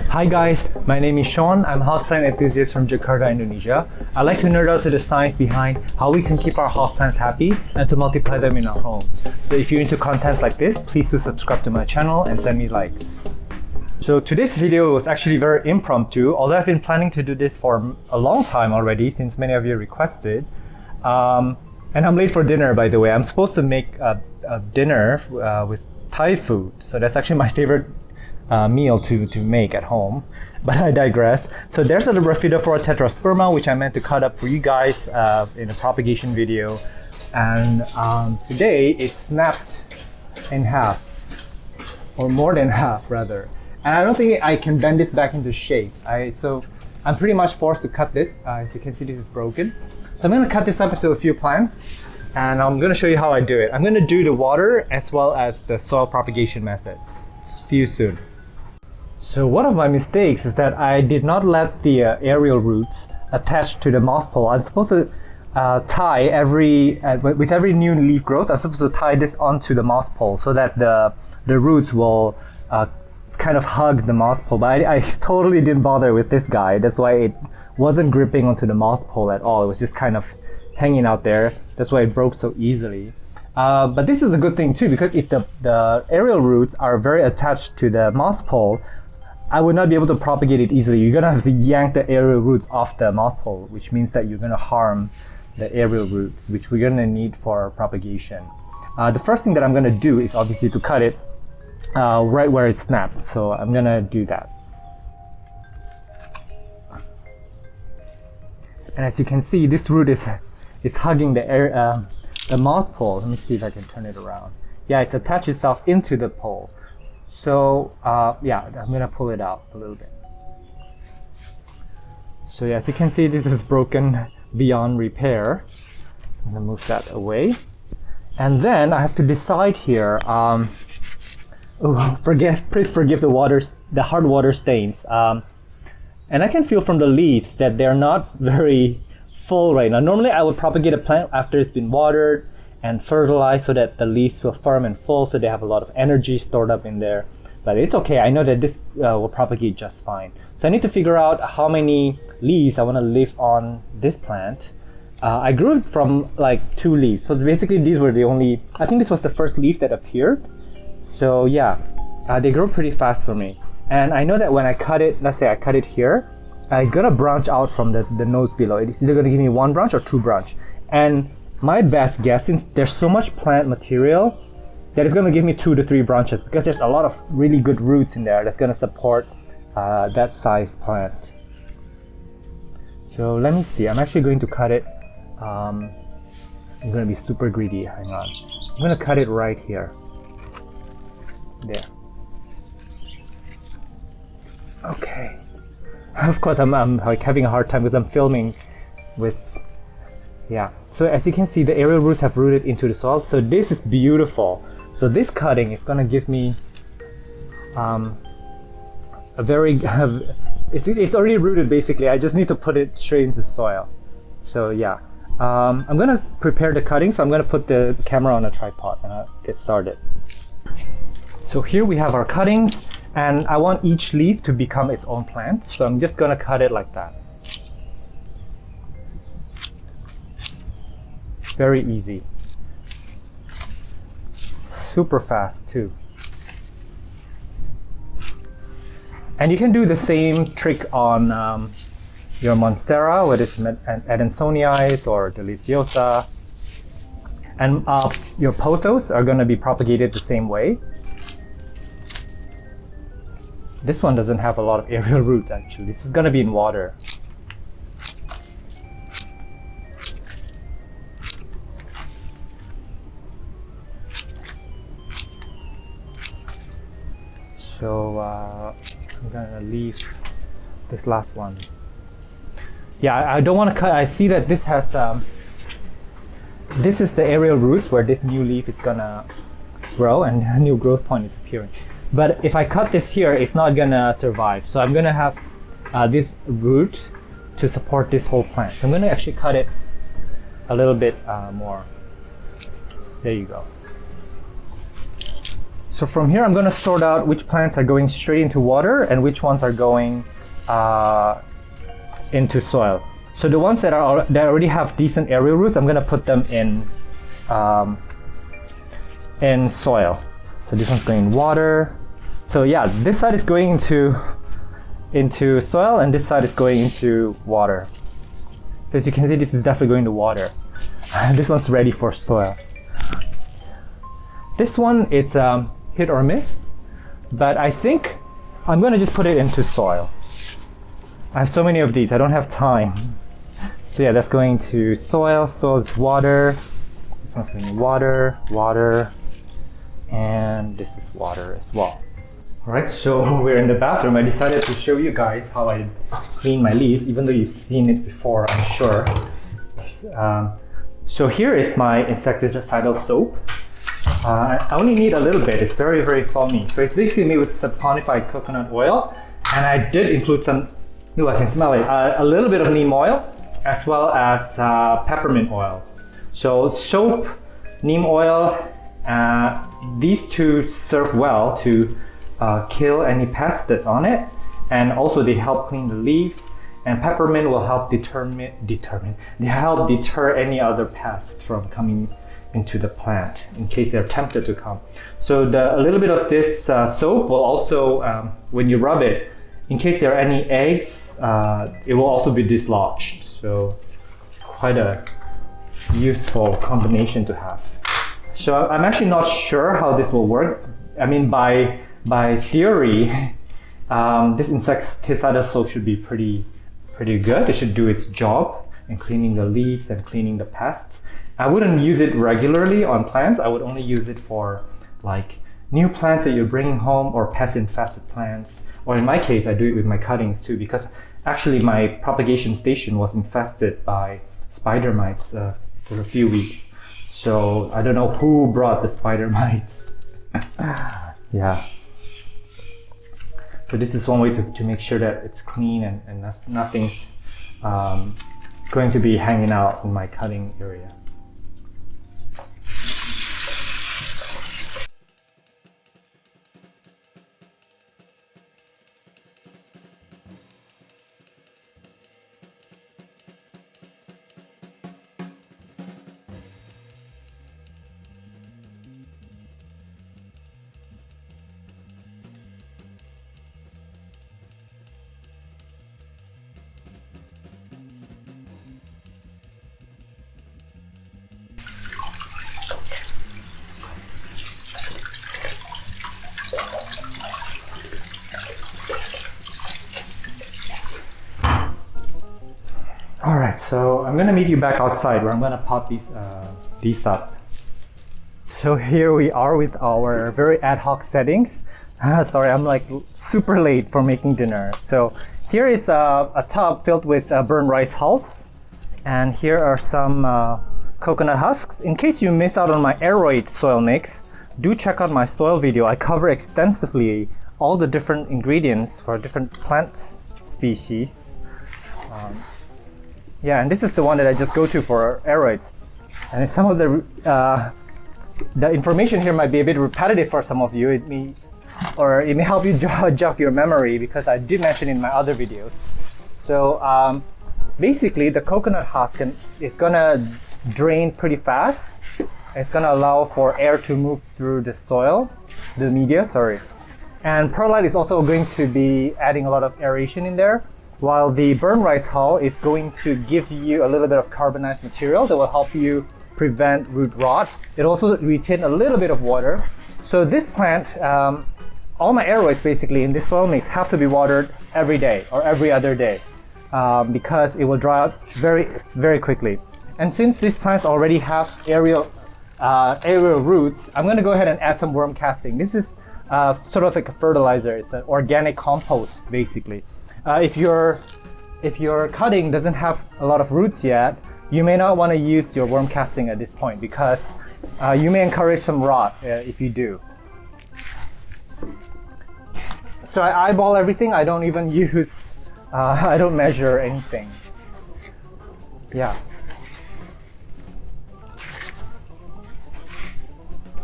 Hi guys, my name is Sean. I'm a houseplant enthusiast from Jakarta, Indonesia. I like to nerd out to the science behind how we can keep our houseplants happy and to multiply them in our homes. So if you're into contents like this, please do subscribe to my channel and send me likes. So today's video was actually very impromptu, although I've been planning to do this for a long time already since many of you requested. And I'm late for dinner, by the way. I'm supposed to make a dinner with Thai food. So that's actually my favorite meal to make at home, but I digress. So there's a Raphidaphora Tetrasperma which I meant to cut up for you guys in a propagation video, and today it's snapped in half, or more than half rather, and I don't think I can bend this back into shape. So I'm pretty much forced to cut this. As you can see, this is broken. So I'm going to cut this up into a few plants, and I'm going to show you how I do it. I'm going to do the water as well as the soil propagation method. So see you soon. So one of my mistakes is that I did not let the aerial roots attach to the moss pole. I'm supposed to tie with every new leaf growth, I'm supposed to tie this onto the moss pole so that the roots will kind of hug the moss pole. But I totally didn't bother with this guy. That's why it wasn't gripping onto the moss pole at all. It was just kind of hanging out there. That's why it broke so easily. But this is a good thing too, because if the aerial roots are very attached to the moss pole, I would not be able to propagate it easily. You're gonna have to yank the aerial roots off the moss pole, which means that you're gonna harm the aerial roots, which we're gonna need for propagation. The first thing that I'm gonna do is obviously to cut it right where it snapped. So I'm gonna do that. And as you can see, this root is hugging the moss pole. Let me see if I can turn it around. Yeah, it's attached itself into the pole. So yeah, I'm gonna pull it out a little bit. So yeah, as you can see, this is broken beyond repair. I'm gonna move that away. And then I have to decide here. Please forgive the hard water stains. And I can feel from the leaves that they're not very full right now. Normally I would propagate a plant after it's been watered and fertilized so that the leaves feel firm and full, so they have a lot of energy stored up in there. But it's okay, I know that this will propagate just fine. So I need to figure out how many leaves I want to leave on this plant. I grew it from like 2 leaves. So basically these were the only, I think this was the first leaf that appeared. So yeah, they grow pretty fast for me. And I know that when I cut it, let's say I cut it here, it's gonna branch out from the nodes below. It's either gonna give me 1 branch or 2 branch. And my best guess, since there's so much plant material, that is gonna give me 2 to 3 branches, because there's a lot of really good roots in there that's gonna support that size plant. So let me see, I'm actually going to cut it. I'm gonna be super greedy, hang on. I'm gonna cut it right here. There. Okay. Of course, I'm like having a hard time because I'm filming with, yeah. So as you can see, the aerial roots have rooted into the soil. So this is beautiful. So this cutting is gonna give me a very, it's already rooted basically. I just need to put it straight into soil. So yeah, I'm gonna prepare the cutting. So I'm gonna put the camera on a tripod and I'll get started. So here we have our cuttings. And I want each leaf to become its own plant, so I'm just gonna cut it like that. Very easy. Super fast too. And you can do the same trick on your monstera, whether it's Adansonii or deliciosa. And your pothos are gonna be propagated the same way. This one doesn't have a lot of aerial roots actually. This is gonna be in water. So I'm gonna leave this last one. Yeah, I don't want to cut. I see that this has this is the aerial roots where this new leaf is gonna grow and a new growth point is appearing. But if I cut this here, it's not gonna survive. So I'm gonna have this root to support this whole plant. So I'm gonna actually cut it a little bit more. There you go. So from here, I'm going to sort out which plants are going straight into water and which ones are going into soil. So the ones that already have decent aerial roots, I'm going to put them in soil. So this one's going in water. So yeah, this side is going into soil and this side is going into water. So as you can see, this is definitely going to water. This one's ready for soil. This one, it's hit or miss, but I think I'm gonna just put it into soil. I have so many of these, I don't have time. So yeah, that's going to soil. Soil is water. This one's going to water, water, and this is water as well. Alright, so we're in the bathroom. I decided to show you guys how I clean my leaves, even though you've seen it before, I'm sure. So here is my insecticidal soap. I only need a little bit, it's very, very foamy. So it's basically made with saponified coconut oil. And I did include some, I can smell it, a little bit of neem oil, as well as peppermint oil. So soap, neem oil, these two serve well to kill any pests that's on it, and also they help clean the leaves, and peppermint will help deter any other pests from coming into the plant in case they're tempted to come. So a little bit of this soap will also, when you rub it, in case there are any eggs, it will also be dislodged. So quite a useful combination to have. So I'm actually not sure how this will work. I mean, by theory, this insecticidal soap should be pretty good. It should do its job in cleaning the leaves and cleaning the pests. I wouldn't use it regularly on plants. I would only use it for like new plants that you're bringing home or pest-infested plants. Or in my case, I do it with my cuttings too, because actually my propagation station was infested by spider mites for a few weeks. So I don't know who brought the spider mites. Yeah. So this is one way to make sure that it's clean and nothing's going to be hanging out in my cutting area. Alright, so I'm gonna meet you back outside where I'm gonna pot these up. So here we are with our very ad hoc settings. Sorry, I'm like super late for making dinner. So here is a tub filled with burnt rice hulls. And here are some coconut husks. In case you miss out on my aeroid soil mix, do check out my soil video. I cover extensively all the different ingredients for different plant species. Yeah, and this is the one that I just go to for aeroids. And some of the information here might be a bit repetitive for some of you. It may help you jog your memory because I did mention in my other videos. So basically, the coconut husk is gonna drain pretty fast. It's gonna allow for air to move through the media, sorry. And perlite is also going to be adding a lot of aeration in there, while the burnt rice hull is going to give you a little bit of carbonized material that will help you prevent root rot. It also retains a little bit of water. So this plant, all my aeroids basically in this soil mix have to be watered every day or every other day because it will dry out very quickly. And since these plants already have aerial roots, I'm going to go ahead and add some worm casting. This is sort of like a fertilizer. It's an organic compost basically. If your cutting doesn't have a lot of roots yet, you may not want to use your worm casting at this point because you may encourage some rot if you do. So I eyeball everything. I don't even use, I don't measure anything. Yeah.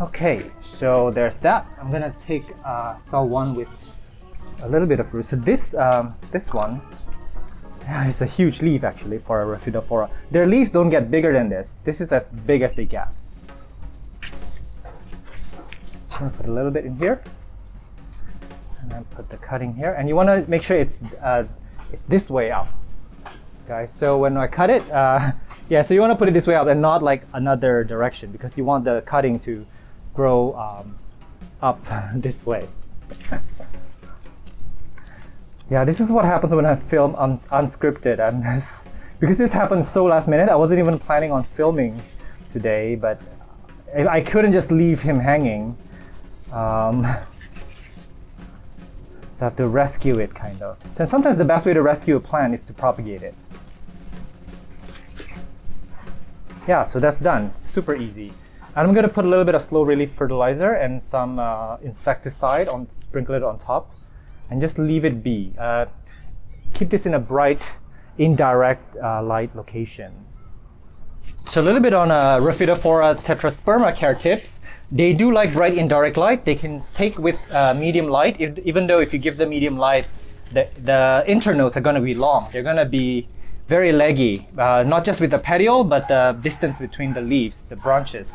Okay, So there's that. I'm gonna take cell one with a little bit of root. So this one is a huge leaf actually for a Raphidaphora. Their leaves don't get bigger than this. This is as big as they get. I'm gonna put a little bit in here, and then put the cutting here. And you want to make sure it's this way out, guys. So when I cut it, yeah, so you want to put it this way out and not like another direction, because you want the cutting to grow up this way. Yeah, this is what happens when I film unscripted. Because this happened so last minute, I wasn't even planning on filming today, but I couldn't just leave him hanging. So I have to rescue it, kind of. And sometimes the best way to rescue a plant is to propagate it. Yeah, so that's done. Super easy. And I'm going to put a little bit of slow release fertilizer and some insecticide sprinkle it on top, and just leave it be. Keep this in a bright, indirect light location. So a little bit on Raphidaphora Tetrasperma care tips. They do like bright indirect light. They can take with medium light, even though if you give them medium light, the internodes are going to be long. They're going to be very leggy, not just with the petiole, but the distance between the leaves, the branches.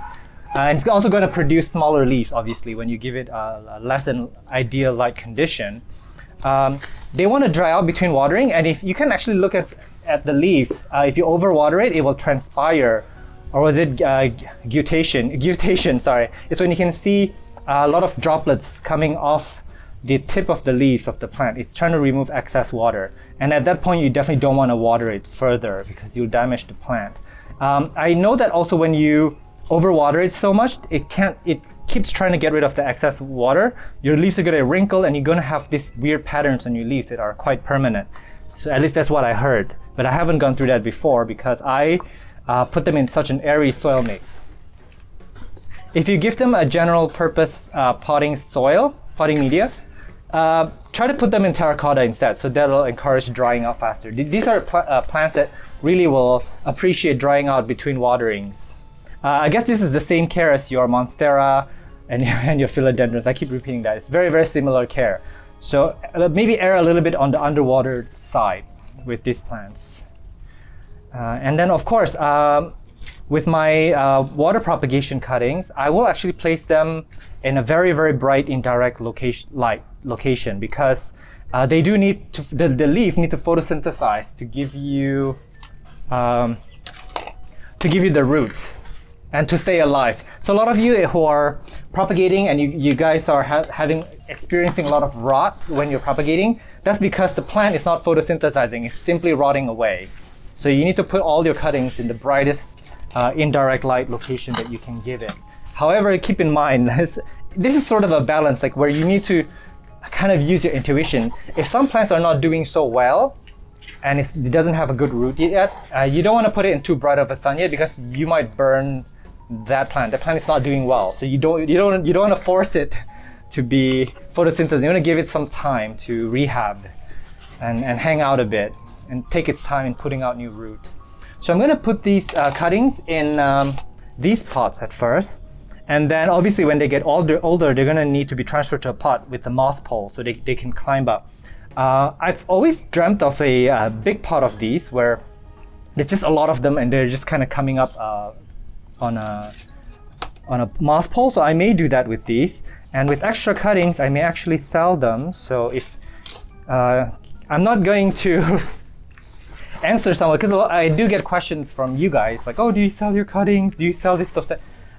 And it's also going to produce smaller leaves, obviously, when you give it a less than ideal light condition. They want to dry out between watering, and if you can actually look at the leaves, if you overwater it, it will transpire, or was it guttation? Guttation, sorry. It's when you can see a lot of droplets coming off the tip of the leaves of the plant. It's trying to remove excess water, and at that point, you definitely don't want to water it further because you'll damage the plant. I know that also when you overwater it so much, it keeps trying to get rid of the excess water. Your leaves are going to wrinkle, and you're going to have these weird patterns on your leaves that are quite permanent. So at least that's what I heard. But I haven't gone through that before because I put them in such an airy soil mix. If you give them a general purpose potting media, try to put them in terracotta instead, so that'll encourage drying out faster. These are plants that really will appreciate drying out between waterings. I guess this is the same care as your monstera and your philodendrons. I keep repeating that. It's very, very similar care. So maybe err a little bit on the underwatered side with these plants. And then of course, with my water propagation cuttings, I will actually place them in a very, very bright indirect location because they do need to, the leaf need to photosynthesize to give you the roots and to stay alive. So a lot of you who are propagating and you guys are experiencing a lot of rot when you're propagating, that's because the plant is not photosynthesizing, it's simply rotting away. So you need to put all your cuttings in the brightest indirect light location that you can give it. However, keep in mind, this is sort of a balance, like where you need to kind of use your intuition. If some plants are not doing so well, and it doesn't have a good root yet, you don't want to put it in too bright of a sun yet because you might burn that plant. The plant is not doing well, so you don't want to force it to be photosynthesis. You want to give it some time to rehab and hang out a bit and take its time in putting out new roots. So I'm going to put these cuttings in these pots at first, and then obviously when they get older, they're going to need to be transferred to a pot with the moss pole so they can climb up. I've always dreamt of a big pot of these where there's just a lot of them and they're just kind of coming up on a moss pole. So I may do that with these, and with extra cuttings I may actually sell them. So if I'm not going to answer someone, because I do get questions from you guys like, oh, do you sell your cuttings? Do you sell this stuff?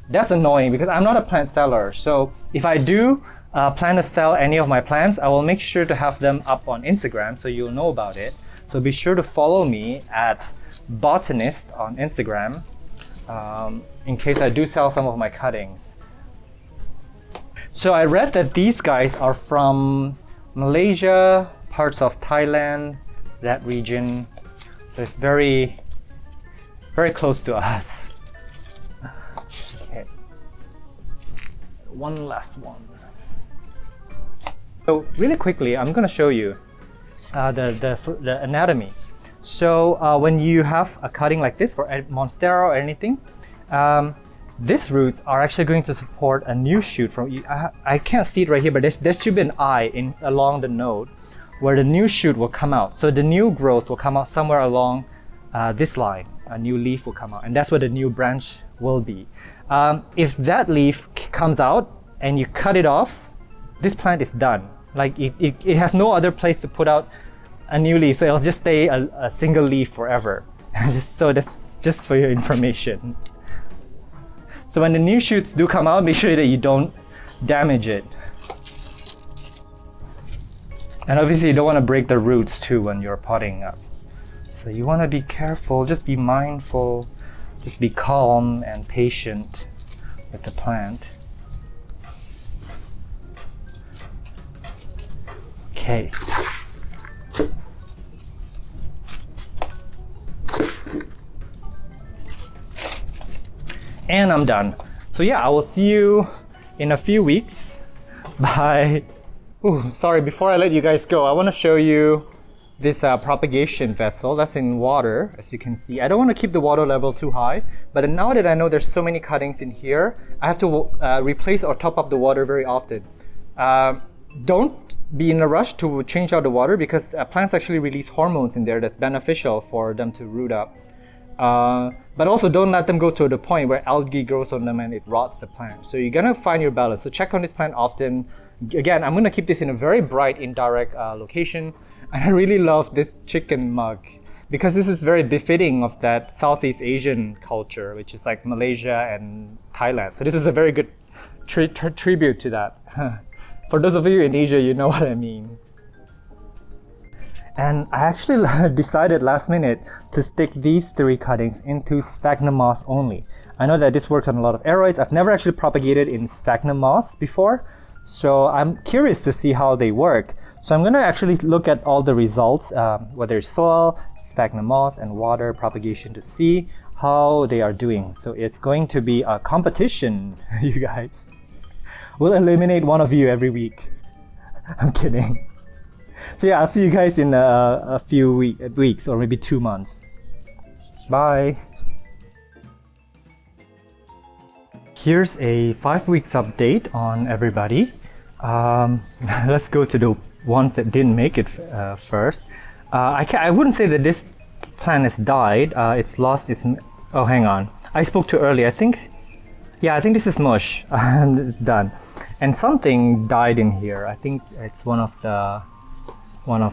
That's annoying because I'm not a plant seller. So if I do plan to sell any of my plants, I will make sure to have them up on Instagram so you'll know about it. So be sure to follow me at botanist on Instagram in case I do sell some of my cuttings. So I read that these guys are from Malaysia, parts of Thailand, that region. So it's very, very close to us. Okay. One last one. So really quickly, I'm going to show you the anatomy. So when you have a cutting like this for monstera or anything, these roots are actually going to support a new shoot from, I can't see it right here, but there should be an eye along the node where the new shoot will come out. So the new growth will come out somewhere along this line. A new leaf will come out, and that's where the new branch will be. If that leaf comes out and you cut it off, this plant is done. Like it has no other place to put out a new leaf, so it'll just stay a single leaf forever. So that's just for your information. So when the new shoots do come out, make sure that you don't damage it. And obviously you don't want to break the roots too when you're potting up. So you want to be careful, just be mindful, just be calm and patient with the plant. Okay. And I'm done. So yeah, I will see you in a few weeks. Bye. Ooh, sorry, before I let you guys go, I want to show you this propagation vessel that's in water, as you can see. I don't want to keep the water level too high, but now that I know there's so many cuttings in here, I have to replace or top up the water very often. Don't be in a rush to change out the water, because plants actually release hormones in there that's beneficial for them to root up. But also don't let them go to the point where algae grows on them and it rots the plant. So you're gonna find your balance. So check on this plant often. Again, I'm gonna keep this in a very bright, indirect location. And I really love this chicken mug, because this is very befitting of that Southeast Asian culture, which is like Malaysia and Thailand. So this is a very good tribute to that. For those of you in Asia, you know what I mean. And I actually decided last minute to stick these 3 cuttings into sphagnum moss only. I know that this works on a lot of aeroids. I've never actually propagated in sphagnum moss before, so I'm curious to see how they work. So I'm going to actually look at all the results, whether it's soil, sphagnum moss, and water propagation, to see how they are doing. So it's going to be a competition, you guys. We'll eliminate one of you every week. I'm kidding. So yeah, I'll see you guys in a few weeks or maybe 2 months. Bye. Here's a 5 weeks update on everybody. Let's go to the ones that didn't make it first. I wouldn't say that this plant has died. It's lost its... Oh, hang on. I spoke too early. I think this is mush. It's done. And something died in here. I think it's one of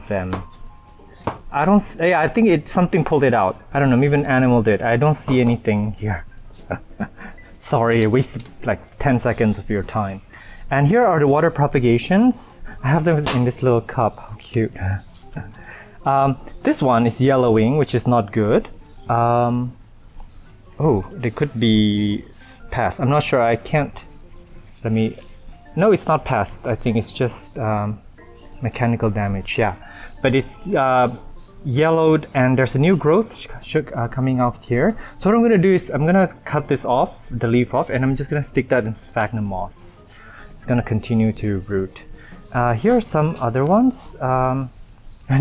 them. I think something pulled it out. I don't know, maybe an animal did. I don't see anything here. Sorry, I wasted like 10 seconds of your time. And here are the water propagations. I have them in this little cup. How cute. This one is yellowing, which is not good. Oh, they could be past. I'm not sure. I can't. No, it's not past. I think it's just mechanical damage. Yeah, but it's yellowed, and there's a new growth coming out here. So what I'm going to do is I'm going to cut this off, the leaf off, and I'm just going to stick that in sphagnum moss. It's going to continue to root. Here are some other ones, and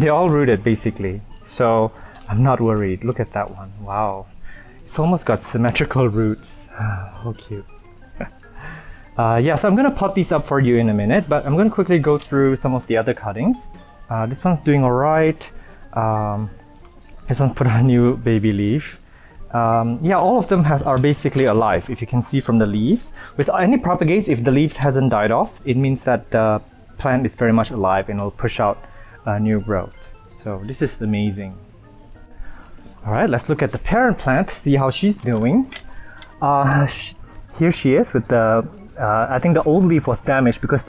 they're all rooted basically. So I'm not worried. Look at that one. Wow, it's almost got symmetrical roots. How cute. Yeah, so I'm going to pot these up for you in a minute, but I'm going to quickly go through some of the other cuttings. This one's doing all right. This one's put on a new baby leaf. Yeah, all of them are basically alive, if you can see from the leaves. With any propagates, if the leaves hasn't died off, it means that the plant is very much alive and will push out new growth. So this is amazing. All right, let's look at the parent plant, see how she's doing. Here she is with the I think the old leaf was damaged because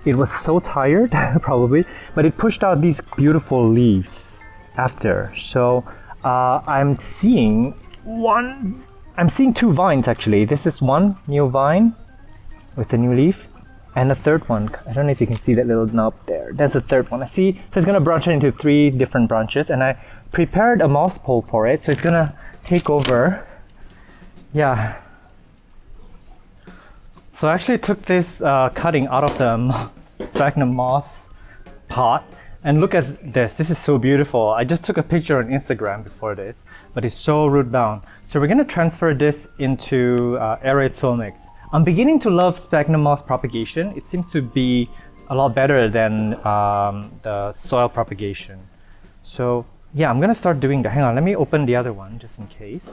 it was so tired probably, but it pushed out these beautiful leaves after. So I'm seeing 2 vines actually. This is one new vine with a new leaf, and a third one. I don't know if you can see that little knob there. That's the third one. I see. So it's gonna branch into 3 different branches, and I prepared a moss pole for it, so it's gonna take over. Yeah. So I actually took this cutting out of the sphagnum moss pot, And look at this. This is so beautiful. I just took a picture on Instagram before this, but it's so root bound. So we're going to transfer this into aerate soil mix. I'm beginning to love sphagnum moss propagation. It seems to be a lot better than the soil propagation. So yeah, I'm going to start doing that. Hang on, let me open the other one just in case.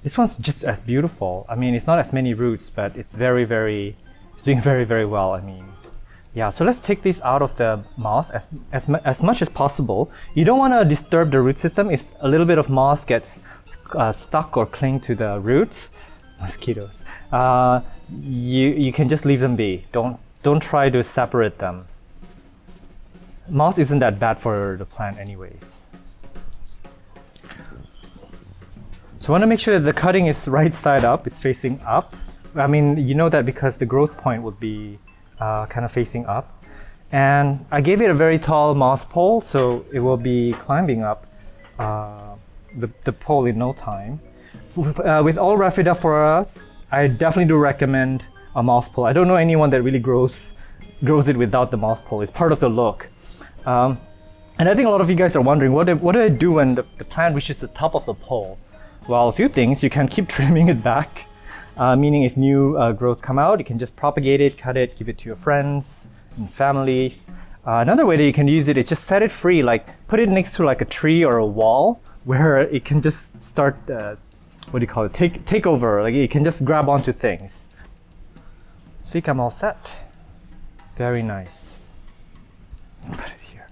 This one's just as beautiful. I mean, it's not as many roots, but it's it's doing very, very well. I mean, yeah, so let's take this out of the moss as much as possible. You don't want to disturb the root system. If a little bit of moss gets stuck or cling to the roots, mosquitoes, you can just leave them be. Don't try to separate them. Moss isn't that bad for the plant anyways. So I want to make sure that the cutting is right side up, it's facing up. I mean, you know that because the growth point would be kind of facing up. And I gave it a very tall moss pole, so it will be climbing up the pole in no time. With all Raphidaphoras, I definitely do recommend a moss pole. I don't know anyone that really grows it without the moss pole. It's part of the look. And I think a lot of you guys are wondering, what do I do when the plant reaches the top of the pole? Well, a few things. You can keep trimming it back, meaning if new growths come out, you can just propagate it, cut it, give it to your friends and family. Another way that you can use it is just set it free, like put it next to like a tree or a wall where it can just start, what do you call it, take over, like it can just grab onto things. I think I'm all set. Very nice. Put it here.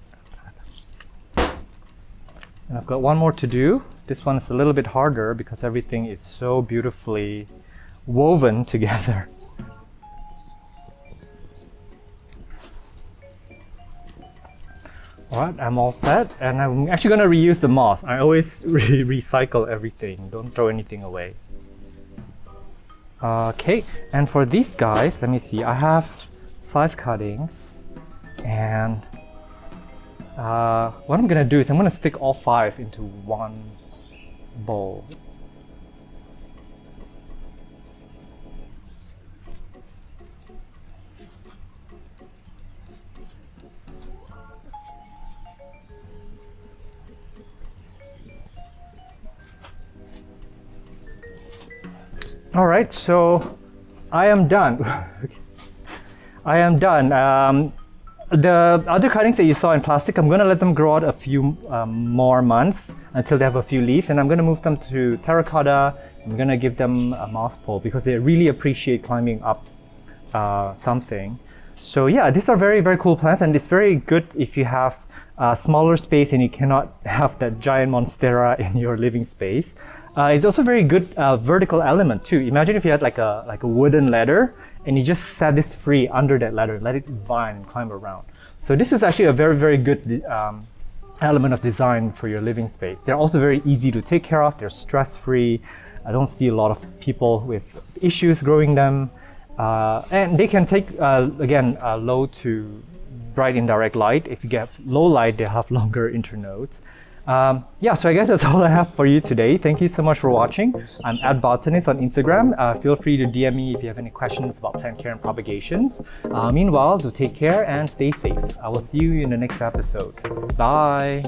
And I've got one more to do. This one is a little bit harder because everything is so beautifully woven together. Alright, I'm all set, and I'm actually going to reuse the moss. I always recycle everything, don't throw anything away. Okay, and for these guys, let me see, I have 5 cuttings, and what I'm going to do is I'm going to stick all 5 into one bowl. All right, so I am done. I am done. The other cuttings that you saw in plastic, I'm going to let them grow out a few more months until they have a few leaves, and I'm going to move them to terracotta. I'm going to give them a moss pole because they really appreciate climbing up something. So yeah, these are very, very cool plants, and it's very good if you have smaller space and you cannot have that giant monstera in your living space. It's also very good vertical element too. Imagine if you had like a wooden ladder and you just set this free under that ladder, let it vine and climb around. So this is actually a very, very good element of design for your living space. They're also very easy to take care of. They're stress-free. I don't see a lot of people with issues growing them. And they can take, again, low to bright indirect light. If you get low light, they have longer internodes. Yeah, so I guess that's all I have for you today. Thank you so much for watching. I'm @botanist on Instagram. Feel free to DM me if you have any questions about plant care and propagations. Meanwhile, do take care and stay safe. I will see you in the next episode. Bye.